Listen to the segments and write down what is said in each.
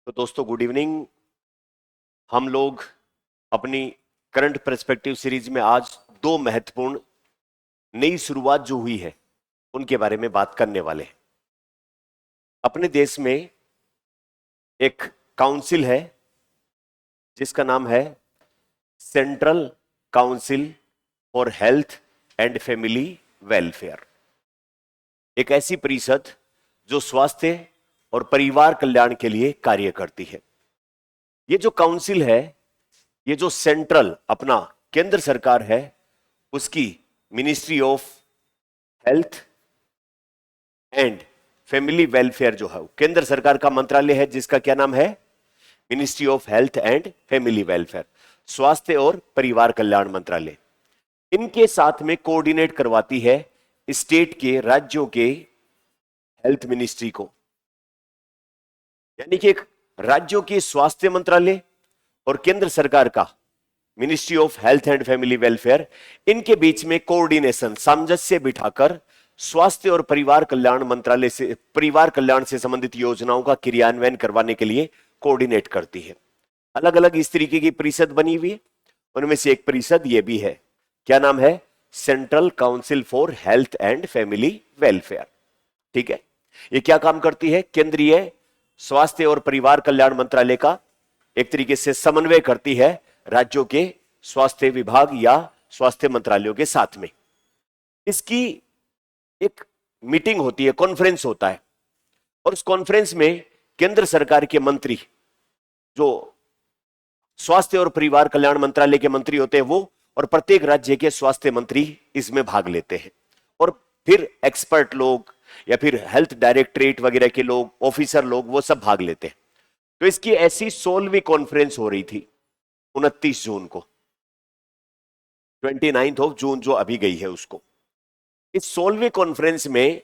तो दोस्तों good evening. हम लोग अपनी करंट पर्सपेक्टिव सीरीज में आज दो महत्वपूर्ण नई शुरुआत जो हुई है उनके बारे में बात करने वाले हैं। अपने देश में एक काउंसिल है जिसका नाम है central council for health and family welfare. एक ऐसी परिषद जो स्वास्थ्य और परिवार कल्याण के लिए कार्य करती है। ये जो काउंसिल है, ये जो सेंट्रल अपना केंद्र सरकार है, उसकी ministry of health and family welfare जो है केंद्र सरकार का मंत्रालय है, जिसका क्या नाम है? Ministry of health and family welfare, स्वास्थ्य और परिवार कल्याण मंत्रालय। इनके साथ में कोऑर्डिनेट करवाती है स्टेट के, राज्यों के हेल्थ मिनिस्ट्री को। यानी कि एक राज्यों के स्वास्थ्य मंत्रालय और केंद्र सरकार का ministry of health and family welfare, इनके बीच में कोऑर्डिनेशन, सामंजस्य बिठाकर स्वास्थ्य और परिवार कल्याण मंत्रालय से, परिवार कल्याण से संबंधित योजनाओं का क्रियान्वयन करवाने के लिए कोऑर्डिनेट करती है। अलग अलग इस तरीके की परिषद बनी हुई है। उनमें से एक परिषद ये भी है। क्या नाम है? Central council for health and family welfare. ठीक है, ये क्या काम करती है? केंद्रीय स्वास्थ्य और परिवार कल्याण मंत्रालय का एक तरीके से समन्वय करती है राज्यों के स्वास्थ्य विभाग या स्वास्थ्य मंत्रालयों के साथ में। इसकी एक मीटिंग होती है, कॉन्फ्रेंस होता है, और उस कॉन्फ्रेंस में केंद्र सरकार के मंत्री, जो स्वास्थ्य और परिवार कल्याण मंत्रालय के मंत्री होते हैं वो, और प्रत्येक राज्य के स्वास्थ्य मंत्री इसमें भाग लेते हैं। और फिर एक्सपर्ट लोग या फिर हेल्थ डायरेक्टरेट वगैरह के लोग, ऑफिसर लोग, वो सब भाग लेते हैं। तो इसकी ऐसी 16वीं कॉन्फ्रेंस हो रही थी 29 जून को, 29 ऑफ जून जो अभी गई है उसको। इस 16वीं कॉन्फ्रेंस में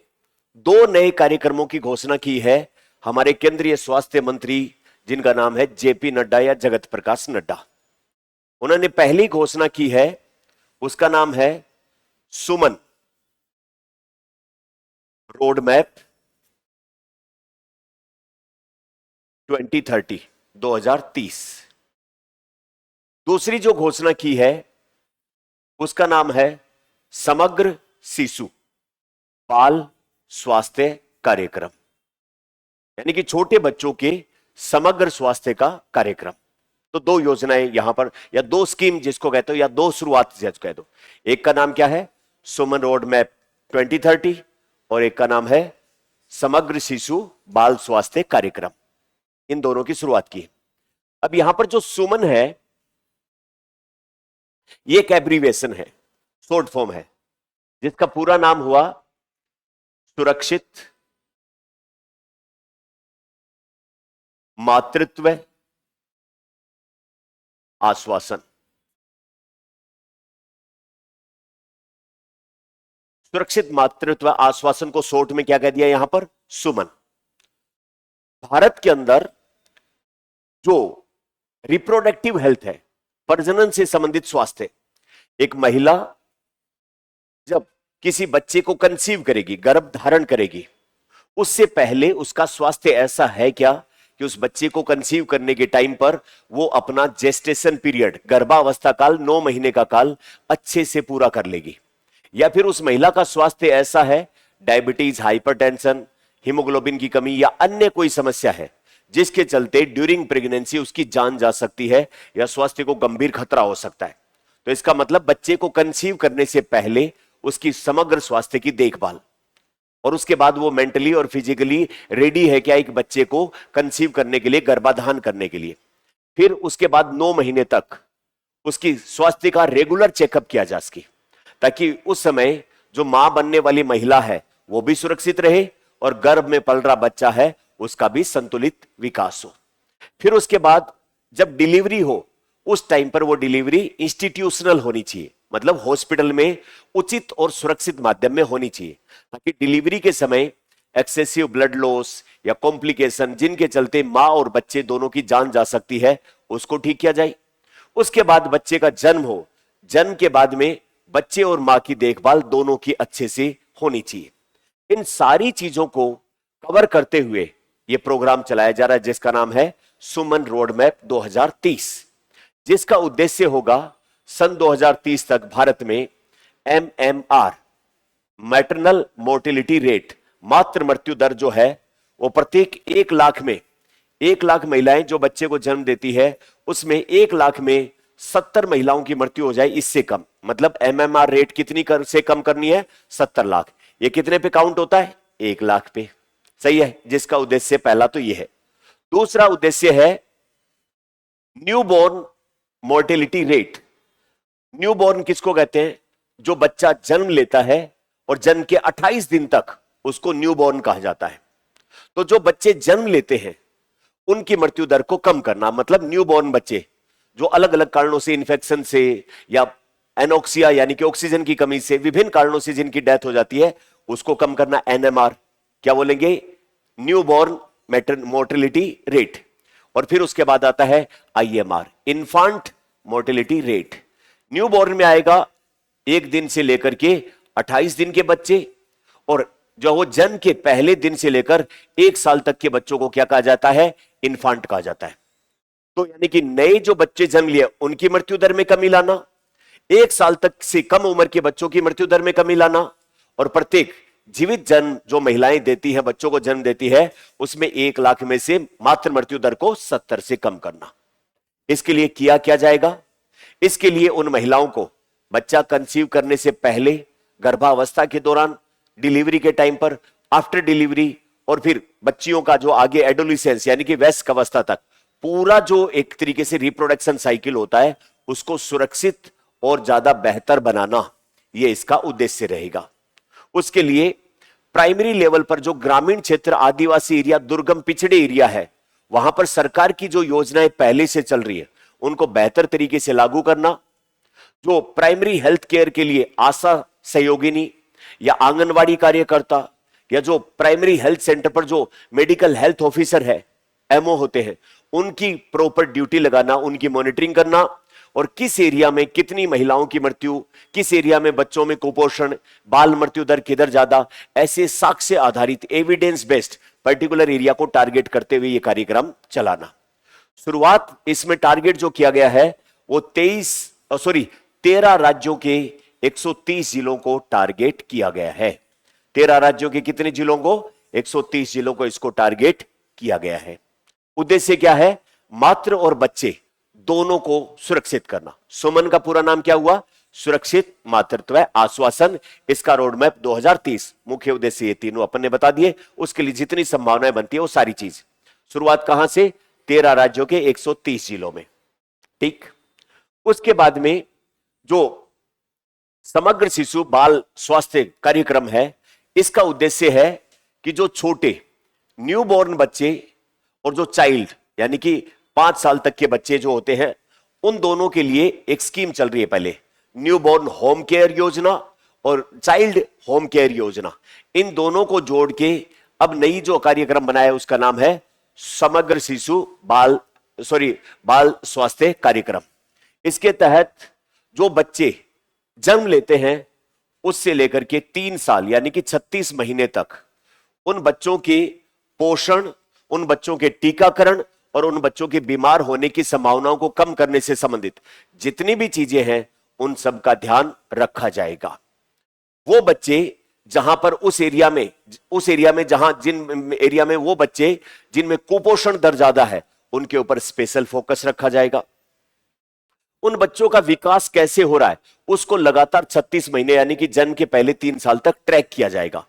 दो नए कार्यक्रमों की घोषणा की है हमारे केंद्रीय स्वास्थ्य मंत्री, जिनका नाम है जेपी नड्डा या जगत प्रकाश नड्डा। उन्होंने पहली घोषणा की है, उसका नाम है सुमन रोड मैप 2030। दूसरी जो घोषणा की है उसका नाम है समग्र शिशु बाल स्वास्थ्य कार्यक्रम, यानी कि छोटे बच्चों के समग्र स्वास्थ्य का कार्यक्रम। तो दो योजनाएं यहां पर, या दो स्कीम जिसको कहते हो, या दो शुरुआत जिसको कह दो। एक का नाम क्या है? सुमन रोड मैप 2030, और एक का नाम है समग्र शिशु बाल स्वास्थ्य कार्यक्रम। इन दोनों की शुरुआत की। अब यहां पर जो सुमन है, ये एक एब्रीविएशन है, शॉर्ट फॉर्म है, जिसका पूरा नाम हुआ सुरक्षित मातृत्व आश्वासन। सुरक्षित मातृत्व आश्वासन को शॉर्ट में क्या कह दिया यहां पर? सुमन। भारत के अंदर जो रिप्रोडक्टिव हेल्थ है, प्रजनन से संबंधित स्वास्थ्य, एक महिला जब किसी बच्चे को कंसीव करेगी, गर्भ धारण करेगी, उससे पहले उसका स्वास्थ्य ऐसा है क्या कि उस बच्चे को कंसीव करने के टाइम पर वो अपना जेस्टेशन पीरियड, गर्भावस्था काल, 9 महीने का काल अच्छे से पूरा कर लेगी? या फिर उस महिला का स्वास्थ्य ऐसा है, डायबिटीज, हाइपरटेंशन, हीमोग्लोबिन की कमी या अन्य कोई समस्या है जिसके चलते ड्यूरिंग प्रेगनेंसी उसकी जान जा सकती है या स्वास्थ्य को गंभीर खतरा हो सकता है। तो इसका मतलब बच्चे को कंसीव करने से पहले उसकी समग्र स्वास्थ्य की देखभाल, और उसके बाद वो मेंटली और फिजिकली रेडी है क्या एक बच्चे को कंसीव करने के लिए, गर्भाधान करने के लिए। फिर उसके बाद 9 महीने तक उसकी स्वास्थ्य का रेगुलर चेकअप किया जा सके, ताकि उस समय जो मां बनने वाली महिला है वो भी सुरक्षित रहे और गर्भ में पल रहा बच्चा है उसका भी संतुलित विकास हो। फिर उसके बाद जब डिलीवरी हो, उस टाइम पर वो डिलीवरी इंस्टीट्यूशनल होनी चाहिए, मतलब हॉस्पिटल में उचित और सुरक्षित माध्यम में होनी चाहिए, ताकि डिलीवरी के समय एक्सेसिव ब्लड लॉस या कॉम्प्लिकेशन जिनके चलते मां और बच्चे दोनों की जान जा सकती है, उसको ठीक किया जाए। उसके बाद बच्चे का जन्म हो, जन्म के बाद में बच्चे और मां की देखभाल दोनों की अच्छे से होनी चाहिए। इन सारी चीजों को कवर करते हुए ये प्रोग्राम चलाया जा रहा है जिसका नाम है सुमन रोड मैप 2030, जिसका उद्देश्य होगा सन 2030 तक भारत में MMR, मैटरनल मोर्टिलिटी रेट, मातृ मृत्यु दर जो है वो प्रत्येक 1 लाख में, 1 लाख महिलाएं जो बच्चे को जन्म देती है उसमें 1 लाख में 70 महिलाओं की मृत्यु हो जाए, इससे कम। मतलब MMR रेट कितनी से कम करनी है? 70 लाख। ये कितने पे काउंट होता है? 1 लाख पे। सही है, जिसका उद्देश्य पहला तो ये है। दूसरा उद्देश्य है न्यूबॉर्न मोर्टेलिटी रेट। न्यूबॉर्न किसको कहते हैं? जो बच्चा जन्म लेता है और जन्म के 28 दिन तक उसको न्यूबॉर्न कहा जाता है। तो जो बच्चे जन्म लेते हैं उनकी मृत्यु दर को कम करना, मतलब न्यूबॉर्न बच्चे जो अलग अलग कारणों से, इन्फेक्शन से या एनोक्सिया यानी कि ऑक्सीजन की कमी से, विभिन्न कारणों से जिनकी डेथ हो जाती है, उसको कम करना। NMR क्या बोलेंगे? Newborn mortality rate. और फिर उसके बाद आता है IMR, इन्फांट मोर्टेलिटी रेट। न्यूबॉर्न में आएगा 1 दिन से लेकर के 28 दिन के बच्चे, और जो वो जन्म के पहले दिन से लेकर 1 साल तक के बच्चों को क्या कहा जाता है? इन्फांट कहा जाता है। तो यानी कि नए जो बच्चे जन्म लिए उनकी मृत्यु दर में कमी लाना, 1 साल तक से कम उम्र के बच्चों की मृत्यु दर में कमी लाना, और प्रत्येक जीवित जन्म जो महिलाएं देती है, बच्चों को जन्म देती है, उसमें 1 लाख में से मातृ मृत्यु दर को 70 से कम करना। इसके लिए किया क्या जाएगा? इसके लिए उन महिलाओं को बच्चा कंसीव करने से पहले, गर्भावस्था के दौरान, डिलीवरी के टाइम पर, आफ्टर डिलीवरी, और फिर बच्चियों का जो आगे एडोलिसेंस यानी कि वयस्क अवस्था तक पूरा जो एक तरीके से रिप्रोडक्शन साइकिल होता है उसको सुरक्षित और ज्यादा बेहतर बनाना, यह इसका उद्देश्य रहेगा। उसके लिए प्राइमरी लेवल पर जो ग्रामीण क्षेत्र, आदिवासी एरिया, दुर्गम पिछड़े एरिया है, वहां पर सरकार की जो योजनाएं पहले से चल रही है उनको बेहतर तरीके से लागू करना। जो प्राइमरी हेल्थ केयर के लिए आशा सहयोगिनी या आंगनवाड़ी कार्यकर्ता या जो प्राइमरी हेल्थ सेंटर पर जो मेडिकल हेल्थ ऑफिसर है, MO होते हैं, उनकी प्रॉपर ड्यूटी लगाना, उनकी मॉनिटरिंग करना, और किस एरिया में कितनी महिलाओं की मृत्यु, किस एरिया में बच्चों में कुपोषण, बाल मृत्यु दर किधर ज्यादा, ऐसे साक्ष्य आधारित एविडेंस बेस्ड पर्टिकुलर एरिया को टारगेट करते हुए यह कार्यक्रम चलाना। शुरुआत इसमें टारगेट जो किया गया है वो 13 राज्यों के 130 जिलों को टारगेट किया गया है। 13 राज्यों के कितने जिलों को? 130 जिलों को इसको टारगेट किया गया है। उद्देश्य क्या है? मातृ और बच्चे दोनों को सुरक्षित करना। सुमन का पूरा नाम क्या हुआ? सुरक्षित मातृत्व आश्वासन। इसका रोड मैप 2030, मुख्य उद्देश्य ये तीनों अपन ने बता दिए। उसके लिए जितनी संभावनाएं बनती है वो सारी चीज। शुरुआत कहां से? 13 राज्यों के 130 जिलों में। ठीक। उसके बाद में जो समग्र शिशु बाल स्वास्थ्य कार्यक्रम है, इसका उद्देश्य है कि जो छोटे न्यूबॉर्न बच्चे और जो चाइल्ड यानी कि 5 साल तक के बच्चे जो होते हैं, उन दोनों के लिए एक स्कीम चल रही है पहले, न्यूबॉर्न होम केयर योजना और चाइल्ड होम केयर योजना। इन दोनों को जोड़ के अब नई जो कार्यक्रम बनाया उसका नाम है समग्र शिशु बाल स्वास्थ्य कार्यक्रम। इसके तहत जो बच्चे जन्म लेते हैं उससे लेकर के 3 साल यानी कि 36 महीने तक उन बच्चों के पोषण, उन बच्चों के टीकाकरण और उन बच्चों के बीमार होने की संभावनाओं को कम करने से संबंधित जितनी भी चीजें हैं उन सब का ध्यान रखा जाएगा। वो बच्चे जहां पर उस एरिया में जिन एरिया में वो बच्चे जिनमें कुपोषण दर ज्यादा है उनके ऊपर स्पेशल फोकस रखा जाएगा। उन बच्चों का विकास कैसे हो रहा है उसको लगातार 36 महीने यानी कि जन्म के पहले 3 साल तक ट्रैक किया जाएगा।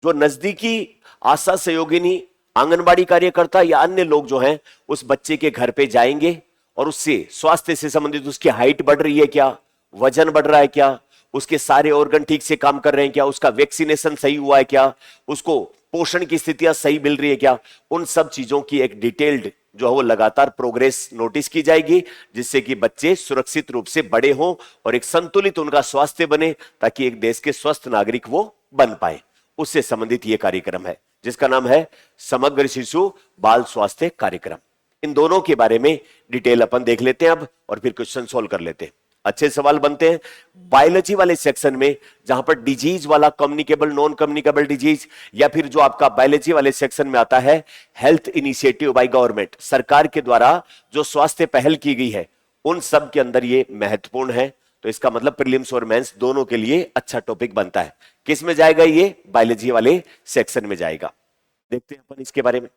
जो नजदीकी आशा सहयोगिनी, आंगनबाड़ी कार्यकर्ता या अन्य लोग जो हैं उस बच्चे के घर पे जाएंगे और उससे स्वास्थ्य से संबंधित उसकी हाइट बढ़ रही है क्या, वजन बढ़ रहा है क्या, उसके सारे ऑर्गन ठीक से काम कर रहे हैं क्या, उसका वैक्सीनेशन सही हुआ है क्या, उसको पोषण की स्थितियां सही मिल रही है क्या, उन सब चीजों की एक डिटेल्ड जो है वो लगातार प्रोग्रेस नोटिस की जाएगी, जिससे कि बच्चे सुरक्षित रूप से बड़े हों और एक संतुलित उनका स्वास्थ्य बने ताकि एक देश के स्वस्थ नागरिक वो बन पाए। उससे संबंधित यह कार्यक्रम है जिसका नाम है समग्र शिशु बाल स्वास्थ्य कार्यक्रम। इन दोनों के बारे में डिटेल अपन देख लेते हैं अब और फिर क्वेश्चन सोल्व कर लेते हैं। अच्छे सवाल बनते हैं बायोलॉजी वाले सेक्शन में, जहां पर डिजीज वाला कम्युनिकेबल नॉन कम्युनिकेबल डिजीज, या फिर जो आपका बायोलॉजी वाले सेक्शन में आता है हेल्थ इनिशिएटिव बाय गवर्नमेंट, सरकार के द्वारा जो स्वास्थ्य पहल की गई है, उन सब के अंदर ये महत्वपूर्ण है। तो इसका मतलब प्रीलिम्स और मेंस दोनों के लिए अच्छा टॉपिक बनता है। किस में जाएगा? ये बायोलॉजी वाले सेक्शन में जाएगा। देखते हैं अपन इसके बारे में।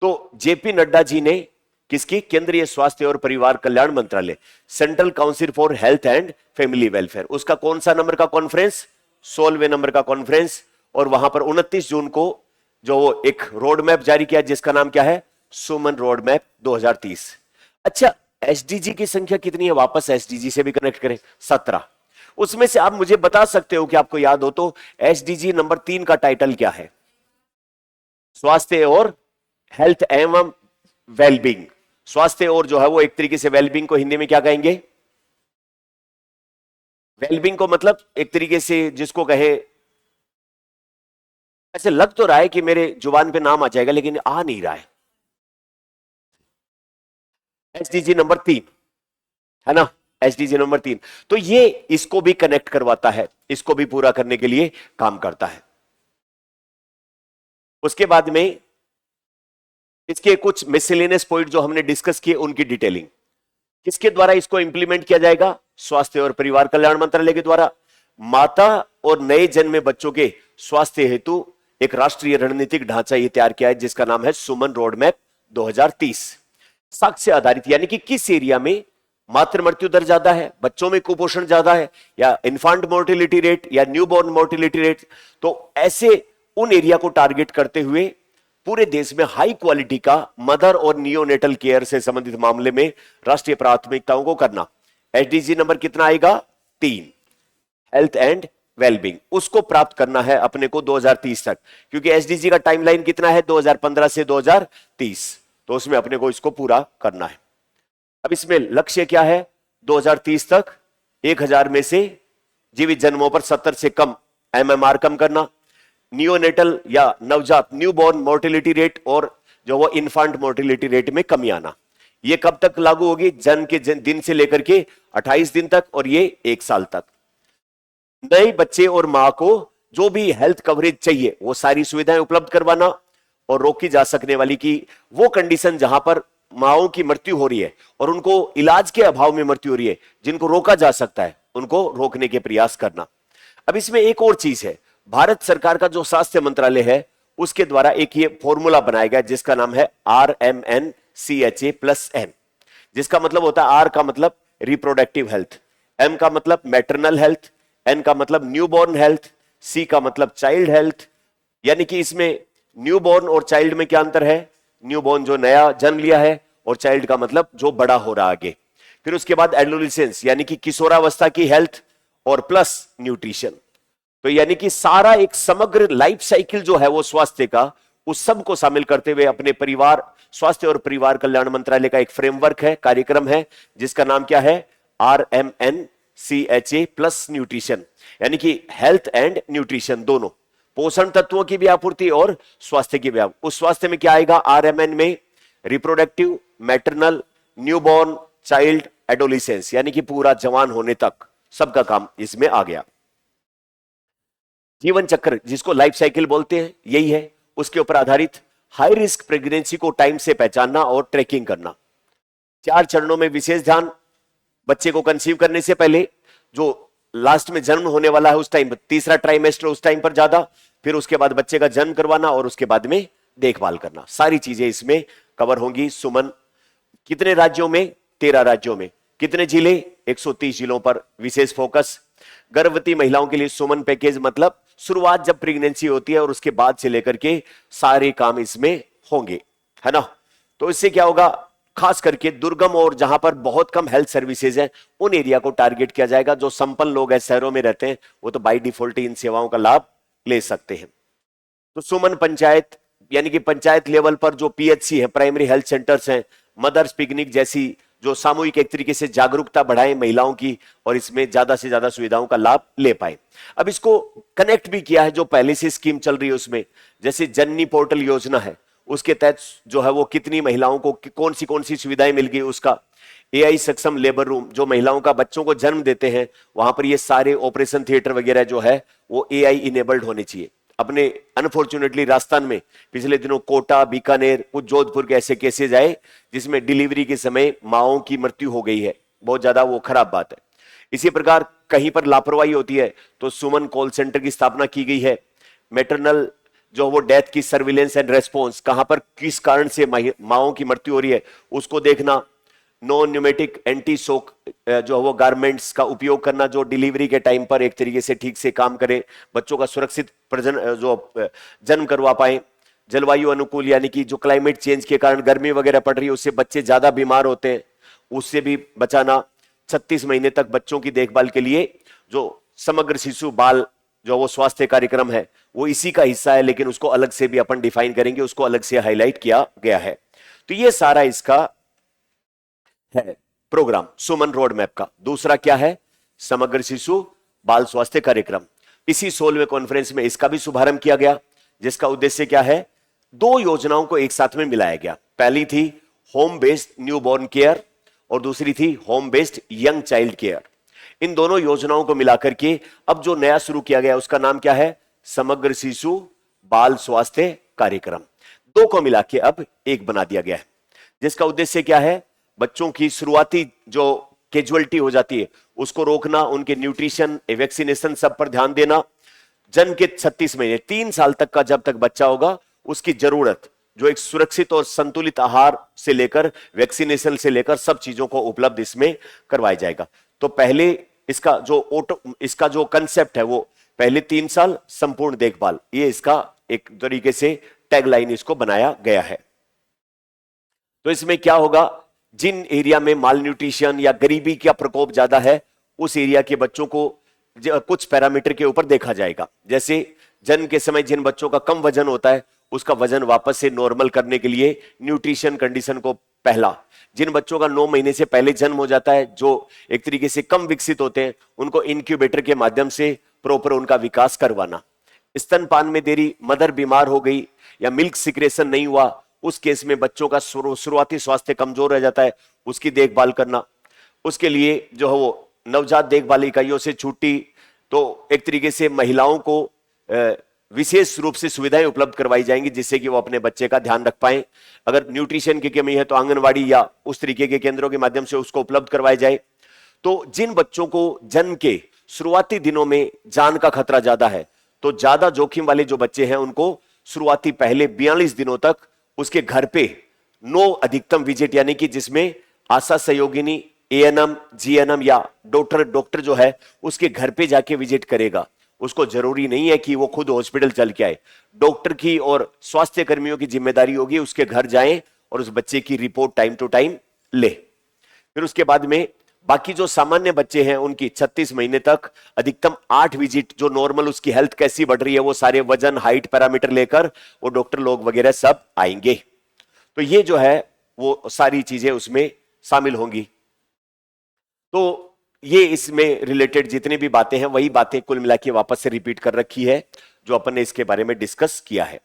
तो जेपी नड्डा जी ने किसकी? केंद्रीय स्वास्थ्य और परिवार कल्याण मंत्रालय, central council for health and family welfare, उसका कौन सा नंबर का कॉन्फ्रेंस? 16वें नंबर का कॉन्फ्रेंस। और वहां पर 29 जून को जो एक रोड मैप जारी किया जिसका नाम क्या है? सुमन रोड मैप 2030। अच्छा, एसडीजी की संख्या कितनी है? वापस एसडीजी से भी कनेक्ट करें, 17। उसमें से आप मुझे बता सकते हो कि आपको याद हो तो एसडीजी नंबर 3 का टाइटल क्या है? स्वास्थ्य और हेल्थ एवं वेलबींग। स्वास्थ्य और जो है वो एक तरीके से वेलबींग को हिंदी में क्या कहेंगे? वेलबींग को मतलब एक तरीके से जिसको कहे, ऐसे लग तो रहा है कि मेरे जुबान पे नाम आ जाएगा लेकिन आ नहीं रहा है। एसडीजी नंबर 3 है ना, एसडीजी नंबर 3। तो ये इसको भी कनेक्ट करवाता है, इसको भी पूरा करने के लिए काम करता है। उसके बाद में इसके कुछ मिसलेनियस पॉइंट जो हमने डिस्कस किए उनकी डिटेलिंग, किसके द्वारा इसको इंप्लीमेंट किया जाएगा? स्वास्थ्य और परिवार कल्याण मंत्रालय के द्वारा। माता और नए जन्मे बच्चों के स्वास्थ्य हेतु एक राष्ट्रीय रणनीतिक ढांचा ये तैयार किया है जिसका नाम है सुमन रोड मैप 2030। साक्ष्य आधारित, यानी कि किस एरिया में मातृ मृत्यु दर ज्यादा है, बच्चों में कुपोषण ज्यादा है, या इन्फांट मोर्टिलिटी रेट या न्यूबॉर्न मोर्टिलिटी रेट, तो ऐसे उन एरिया को टारगेट करते हुए पूरे देश में हाई क्वालिटी का मदर और नियोनेटल केयर से संबंधित मामले में राष्ट्रीय प्राथमिकताओं को करना। एसडीजी नंबर कितना आएगा? 3, हेल्थ एंड वेलबींग, उसको प्राप्त करना है अपने को 2030 तक, क्योंकि एसडीजी का टाइमलाइन कितना है? 2015 से 2030, तो उसमें अपने को इसको पूरा करना है। अब इसमें लक्ष्य क्या है? 2030 तक 1000 में से जीवित जन्मों पर 70 से कम एमएमआर कम करना, नियोनेटल या नवजात न्यूबॉर्न मोर्टिलिटी रेट और जो वो इन्फांट मोर्टिलिटी रेट में कमी आना। ये कब तक लागू होगी? जन्म के दिन से लेकर के 28 दिन तक, और ये 1 साल तक। नए बच्चे और मां को जो भी हेल्थ कवरेज चाहिए वो सारी सुविधाएं उपलब्ध करवाना, और रोकी जा सकने वाली की वो कंडीशन जहां पर माओं की मृत्यु हो रही है और उनको इलाज के अभाव में मृत्यु हो रही है, जिनको रोका जा सकता है उनको रोकने के प्रयास करना। अब इसमें एक और चीज है, भारत सरकार का जो स्वास्थ्य मंत्रालय है उसके द्वारा एक ये फॉर्मूला बनाया गया जिसका नाम है RMNCHA+N, जिसका मतलब होता है R का मतलब रिप्रोडक्टिव हेल्थ, M का मतलब मैटरनल हेल्थ, N का मतलब न्यूबॉर्न हेल्थ, C का मतलब चाइल्ड हेल्थ। यानी कि इसमें न्यूबॉर्न और चाइल्ड में क्या अंतर है? न्यूबॉर्न जो नया जन्म लिया है, और चाइल्ड का मतलब जो बड़ा हो रहा आगे। फिर उसके बाद एडोलेसेंस यानी कि किशोरावस्था की हेल्थ, और प्लस न्यूट्रिशन। तो यानी कि सारा एक समग्र लाइफ साइकिल जो है वो स्वास्थ्य का, उस सब को शामिल करते हुए अपने परिवार स्वास्थ्य और परिवार कल्याण मंत्रालय का एक फ्रेमवर्क है, कार्यक्रम है, जिसका नाम क्या है? RMNCHA+ न्यूट्रिशन, यानी कि हेल्थ एंड न्यूट्रिशन दोनों, पोषण तत्वों की भी आपूर्ति और स्वास्थ्य की भी। उस स्वास्थ्य में क्या आएगा? RMN में reproductive, maternal, newborn, child, adolescence, यानी कि पूरा जवान होने तक सबका काम इसमें आ गया। जीवन चक्र जिसको लाइफ साइकिल बोलते हैं यही है, उसके ऊपर आधारित हाई रिस्क प्रेगनेंसी को टाइम से पहचानना और ट्रैकिंग करना। 4 चरणों में विशेष ध्यान, बच्चे को कंसीव करने से पहले, जो लास्ट में जन्म होने वाला है उस टाइम पर, तीसरा ट्राइमेस्टर उस टाइम पर ज्यादा, फिर उसके बाद बच्चे का जन्म करवाना और उसके बाद में देखभाल करना। सारी चीजें इसमें कवर होंगी। सुमन कितने राज्यों में? 13 राज्यों में। कितने जिले? 130 जिलों पर विशेष फोकस। गर्भवती महिलाओं के लिए सुमन पैकेज मतलब शुरुआत जब प्रेगनेंसी होती है और उसके बाद से लेकर के सारे काम इसमें होंगे, है ना। तो इससे क्या होगा? खास करके दुर्गम और जहां पर बहुत कम हेल्थ सर्विसेज है उन एरिया को टारगेट किया जाएगा। जो संपन्न लोग हैं, शहरों में रहते हैं, वो तो बाय डिफॉल्ट इन सेवाओं का लाभ ले सकते हैं। तो सुमन पंचायत यानी कि पंचायत लेवल पर जो PHC है, प्राइमरी हेल्थ सेंटर्स हैं, मदर्स पिकनिक जैसी जो सामूहिक एक तरीके से जागरूकता बढ़ाए महिलाओं की, और इसमें ज्यादा से ज्यादा सुविधाओं का लाभ ले पाए। अब इसको कनेक्ट भी किया है जो पहले से स्कीम चल रही है उसमें, जैसे जननी पोर्टल योजना है, उसके तहत जो है वो कितनी महिलाओं को कौन सी सुविधाएं मिल गई उसका। एआई सक्षम लेबर रूम, जो महिलाओं का बच्चों को जन्म देते हैं वहां पर ये सारे ऑपरेशन थिएटर वगैरह जो है वो एआई इनेबल्ड होने चाहिए। अपने अनफॉर्चुनेटली राजस्थान में पिछले दिनों कोटा, बीकानेर, कुछ जोधपुर के ऐसे केसेस आए जिसमें डिलीवरी के समय माओं की मृत्यु हो गई है। बहुत ज्यादा वो खराब बात है। इसी प्रकार कहीं पर लापरवाही होती है तो सुमन कॉल सेंटर की स्थापना की गई है। मैटरनल जो वो डेथ की सर्विलेंस एंड रेस्पॉन्स, कहां पर किस कारण से माओं की मृत्यु हो रही है उसको देखना। नॉन न्यूमेटिक एंटी शोक जो वो गारमेंट्स का उपयोग करना जो डिलीवरी के टाइम पर एक तरीके से ठीक से काम करे, बच्चों का सुरक्षित जन्म करवा पाए। जलवायु अनुकूल, यानी कि जो क्लाइमेट चेंज के कारण गर्मी वगैरह पड़ रही है उससे बच्चे ज्यादा बीमार होते हैं, उससे भी बचाना। 36 महीने तक बच्चों की देखभाल के लिए जो समग्र शिशु बाल जो वो स्वास्थ्य कार्यक्रम है वो इसी का हिस्सा है, लेकिन उसको अलग से भी अपन डिफाइन करेंगे, उसको अलग से हाईलाइट किया गया है। तो ये सारा इसका है प्रोग्राम सुमन रोड मैप का। दूसरा क्या है, समग्र शिशु बाल स्वास्थ्य कार्यक्रम। इसी 16वें कॉन्फ्रेंस में इसका भी शुभारंभ किया गया, जिसका उद्देश्य क्या है, 2 योजनाओं को एक साथ में मिलाया गया। पहली थी होम बेस्ड न्यूबॉर्न केयर और दूसरी थी home based young child care. इन दोनों योजनाओं को मिलाकर के अब जो नया शुरू किया गया उसका नाम क्या है, समग्र शिशु बाल स्वास्थ्य कार्यक्रम। 2 को मिला के अब एक बना दिया गया है, जिसका उद्देश्य क्या है, बच्चों की शुरुआती जो कैजुअलिटी हो जाती है उसको रोकना, उनके न्यूट्रिशन, वैक्सीनेशन सब पर ध्यान देना। जन्म के 36 महीने 3 साल तक का जब तक बच्चा होगा उसकी जरूरत जो एक सुरक्षित और संतुलित आहार से लेकर वैक्सीनेशन से लेकर सब चीजों को उपलब्ध इसमें करवाया जाएगा। तो पहले इसका जो कंसेप्ट है वो पहले 3 साल संपूर्ण देखभाल, ये इसका एक तरीके से टैगलाइन इसको बनाया गया है। तो इसमें क्या होगा, जिन एरिया में माल न्यूट्रिशन या गरीबी का प्रकोप ज्यादा है उस एरिया के बच्चों को कुछ पैरामीटर के ऊपर देखा जाएगा। जैसे जन्म के समय जिन बच्चों का कम वजन होता है उसका वजन वापस से नॉर्मल करने के लिए न्यूट्रिशन कंडीशन को पहला। जिन बच्चों का 9 महीने से पहले जन्म हो जाता है, जो एक तरीके से कम विकसित होते हैं, उनको इनक्यूबेटर के माध्यम से प्रॉपर उनका विकास करवाना। स्तनपान में देरी, मदर बीमार हो गई या मिल्क सिक्रेशन नहीं हुआ, उस केस में बच्चों का शुरुआती स्वास्थ्य कमजोर रह जाता है, उसकी देखभाल करना। उसके लिए जो है वो नवजात देखभाल इकाइयों से छुट्टी, तो एक तरीके से महिलाओं को विशेष रूप से सुविधाएं उपलब्ध करवाई जाएंगी जिससे कि वो अपने बच्चे का ध्यान रख पाए। अगर न्यूट्रिशन की कमी है तो आंगनवाड़ी या उस तरीके के केंद्रों के माध्यम से उसको उपलब्ध करवाया जाए। तो जिन बच्चों को जन्म के शुरुआती दिनों में जान का खतरा ज्यादा है, तो ज्यादा जोखिम वाले जो बच्चे हैं उनको शुरुआती पहले 42 दिनों तक उसके घर पे 9 अधिकतम विजिट, यानी कि जिसमें आशा सहयोगिनी, एएनएम, जीएनएम या डॉक्टर जो है उसके घर पे जाके विजिट करेगा। उसको जरूरी नहीं है कि वो खुद हॉस्पिटल चल के आए, डॉक्टर की और स्वास्थ्य कर्मियों की जिम्मेदारी होगी उसके घर जाएं और उस बच्चे की रिपोर्ट टाइम टू टाइम ले। फिर उसके बाद में बाकी जो सामान्य बच्चे हैं उनकी 36 महीने तक अधिकतम 8 विजिट, जो नॉर्मल उसकी हेल्थ कैसी बढ़ रही है वो सारे वजन, हाइट पैरामीटर लेकर वो डॉक्टर लोग वगैरह सब आएंगे। तो ये जो है वो सारी चीजें उसमें शामिल होंगी। तो ये इसमें रिलेटेड जितनी भी बातें हैं वही बातें कुल मिला के वापस से रिपीट कर रखी है जो अपन ने इसके बारे में डिस्कस किया है।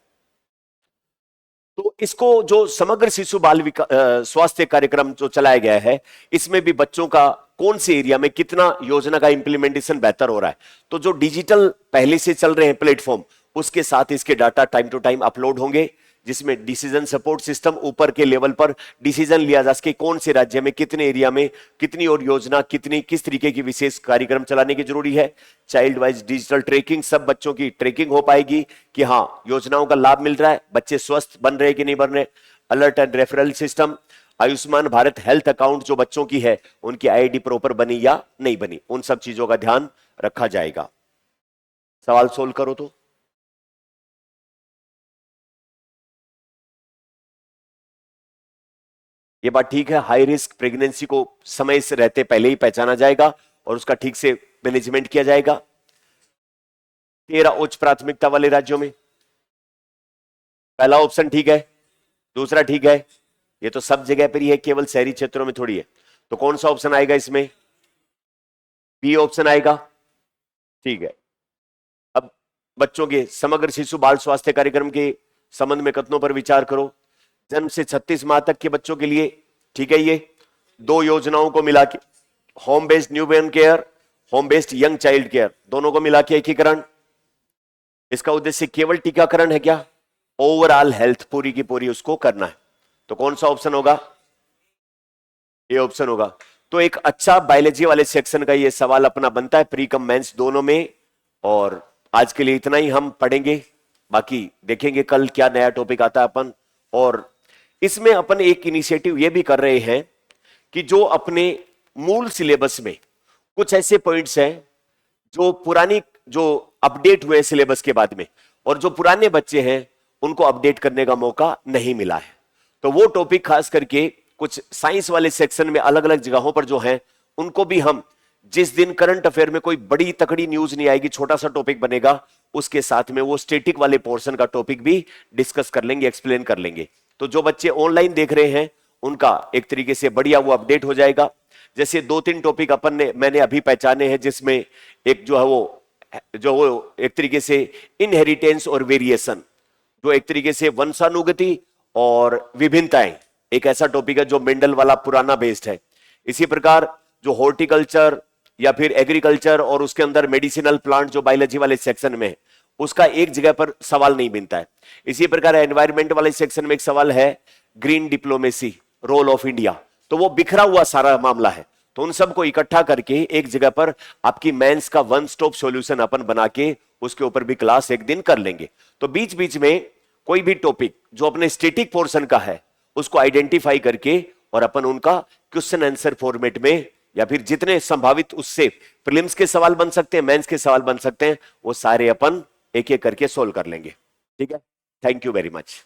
तो इसको जो समग्र शिशु बाल स्वास्थ्य कार्यक्रम जो चलाया गया है, इसमें भी बच्चों का कौन से एरिया में कितना योजना का इंप्लीमेंटेशन बेहतर हो रहा है। तो जो डिजिटल पहले से चल रहे हैं प्लेटफॉर्म, उसके साथ इसके data time to time upload होंगे, जिसमें डिसीजन सपोर्ट सिस्टम ऊपर के लेवल पर डिसीजन लिया जा सके कौन से राज्य में कितने एरिया में कितनी और योजना, कितनी किस तरीके की विशेष कार्यक्रम चलाने की जरूरी है। चाइल्ड वाइज डिजिटल ट्रैकिंग, सब बच्चों की ट्रैकिंग हो पाएगी कि हाँ योजनाओं का लाभ मिल रहा है, बच्चे स्वस्थ बन रहे कि नहीं बन रहे। Alert and referral system, Ayushman Bharat health account जो बच्चों की है उनकी आईडी प्रॉपर बनी या नहीं बनी, उन सब चीजों का ध्यान रखा जाएगा। सवाल सोल्व करो तो। ये बात ठीक है, हाई रिस्क प्रेगनेंसी को समय से रहते पहले ही पहचाना जाएगा और उसका ठीक से मैनेजमेंट किया जाएगा। 13 उच्च प्राथमिकता वाले राज्यों में पहला ऑप्शन ठीक है, दूसरा ठीक है, ये तो सब जगह पर ही है, केवल शहरी क्षेत्रों में थोड़ी है। तो कौन सा ऑप्शन आएगा इसमें, बी ऑप्शन आएगा, ठीक है। अब बच्चों के समग्र शिशु बाल स्वास्थ्य कार्यक्रम के संबंध में कथनों पर विचार करो। जन्म से 36 माह तक के बच्चों के लिए ठीक है ये, दो योजनाओं को मिला के, home based newborn care, home based young child care, दोनों को मिला के एकीकरण। इसका उद्देश्य केवल टीकाकरण है क्या? ओवरऑल हेल्थ पूरी की पूरी उसको करना है। तो कौन सा ऑप्शन होगा? ये ऑप्शन होगा। तो एक अच्छा बायोलॉजी वाले सेक्शन का ये सवाल अपना बनता है, प्री कम मेंस दोनों में। और आज के लिए इतना ही हम पढ़ेंगे, बाकी देखेंगे कल क्या नया टॉपिक आता है अपन। और इसमें अपन एक इनिशिएटिव ये भी कर रहे हैं कि जो अपने मूल सिलेबस में कुछ ऐसे पॉइंट्स हैं जो पुरानी, जो अपडेट हुए सिलेबस के बाद में, और जो पुराने बच्चे हैं उनको अपडेट करने का मौका नहीं मिला है, तो वो टॉपिक खास करके कुछ साइंस वाले सेक्शन में अलग अलग जगहों पर जो है उनको भी हम, जिस दिन करंट अफेयर में कोई बड़ी तकड़ी न्यूज नहीं आएगी, छोटा सा टॉपिक बनेगा, उसके साथ में वो स्टैटिक वाले पोर्शन का टॉपिक भी डिस्कस कर लेंगे, एक्सप्लेन कर लेंगे। तो जो बच्चे ऑनलाइन देख रहे हैं उनका एक तरीके से बढ़िया वो अपडेट हो जाएगा। जैसे 2-3 टॉपिक मैंने अभी पहचाने हैं, जिसमें एक जो वो एक तरीके से इनहेरिटेंस और वेरिएशन, जो एक तरीके से वंशानुगति और विभिन्नताएं, एक ऐसा टॉपिक है जो मेंडल वाला पुराना बेस्ड है। इसी प्रकार जो हॉर्टिकल्चर या फिर एग्रीकल्चर और उसके अंदर मेडिसिनल प्लांट जो बायोलॉजी वाले सेक्शन में है, उसका एक जगह पर सवाल नहीं बनता है। इसी प्रकार एनवायरमेंट वाले सेक्शन में एक सवाल है green diplomacy, role of India, तो वो बिखरा हुआ सारा मामला है। तो उन सबको इकट्ठा करके एक जगह पर आपकी मेंस का वन स्टॉप सॉल्यूशन अपन बना के उसके ऊपर भी क्लास एक दिन कर लेंगे। तो बीच बीच में कोई भी टॉपिक जो अपने स्टैटिक पोर्शन का है उसको आइडेंटिफाई करके और अपन उनका क्वेश्चन आंसर फॉर्मेट में, या फिर जितने संभावित उससे प्रीलिम्स के सवाल बन सकते हैं, मेंस के सवाल बन सकते हैं, वो सारे अपन एक एक करके सोल्व कर लेंगे। ठीक है, थैंक यू वेरी मच।